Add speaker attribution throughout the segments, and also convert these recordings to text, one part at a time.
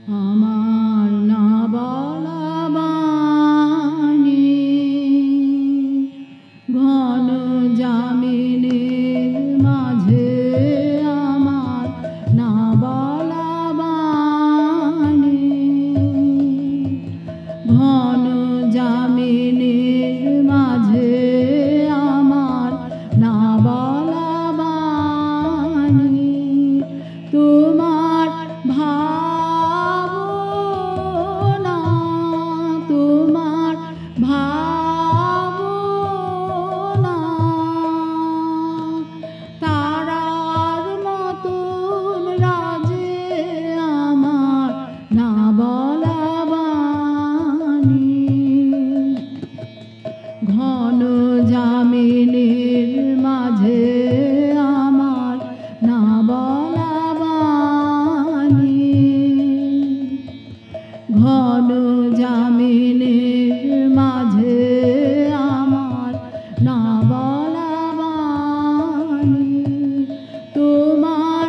Speaker 1: আমার না বলা বাণী ঘন জামিনের মাঝে আমার না বলা বাণী ঘন জামিনের মাঝে আমার না বলা বাণী তোমার ভাবনা তোমার ভাবনা তারার মতন রাজে আমার না বলা বাণী ঘন জামিনের মাঝে আমার না বলা বাণী ঘন জামিনের মাঝে আমার না বলা বাণী তোমার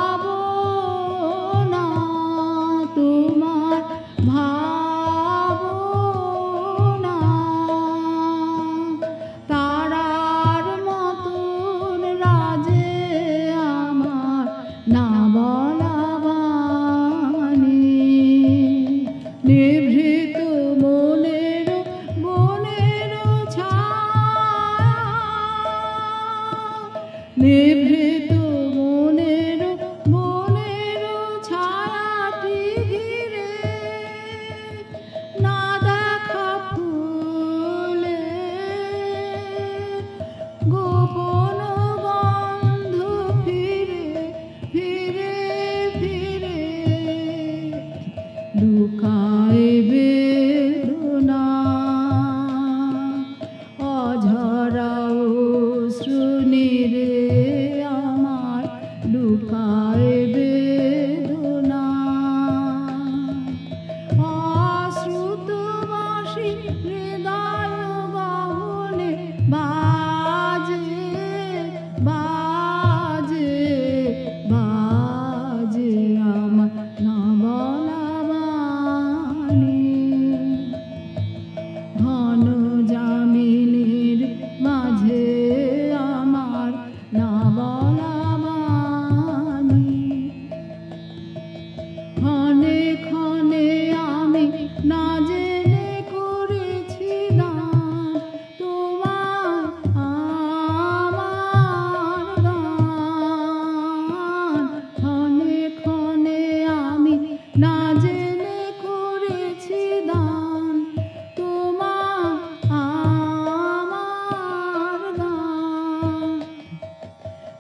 Speaker 1: ভাবনা তোমার ভাবনা তারার মতন রাজে আমার না বলা বাণী নিভৃত মনের মনের ছায়া নিভৃত মনের মনের ছায়াটি ঘিরে না দেখা ফুলে গোপন গন্ধ ফিরে ফিরে ফিরে লুকায় বেদনা অঝরা অশ্রুনিরে আমার লুকায় বেদনা অশ্রুত বাঁশি হৃদয় গহনে বাজে বাজে বাজে আমার না বলা বাণী ঘন জামিনের মাঝে আমার না বলা বাণী ক্ষণে ক্ষণে আমি না জেনে করেছি দান তোমার আমার গান ক্ষণে ক্ষণে আমি না জেনে করেছি দান তোমার আমার গান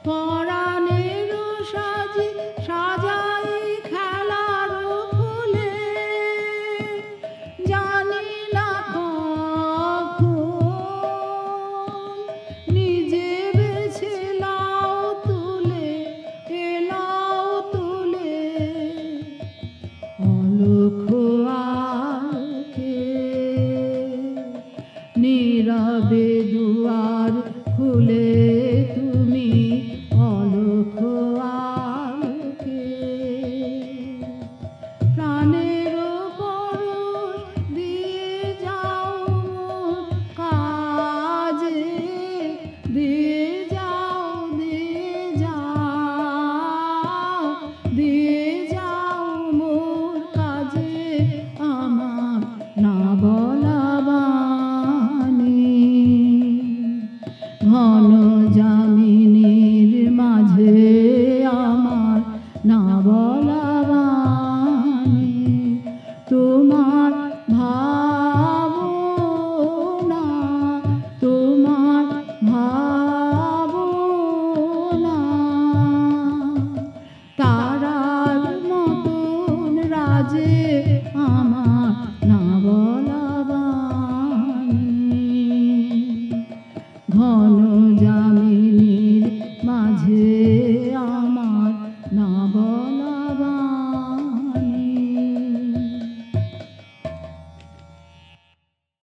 Speaker 1: পরাণের সাজি সাজাই খেলার ফুলে জানি না কখন নিজে বেছে লাও তুলে এলাও তুলে অলক্ষ আলোকে নীরবে দুয়ার খুলে তুমি অলক্ষ আলোকে প্রাণের পরশ দিয়ে যাও মোর কাজে দিয়ে যাও দিয়ে যাও দিয়ে যাও মোর কাজে আমার না বলা বাণী ঘন জামিনের মাঝে আমার না বলা বাণী তোমার ভাবনা তোমার ভাবনা তারার মতন রাজে আমার না বলা বাণী ঘন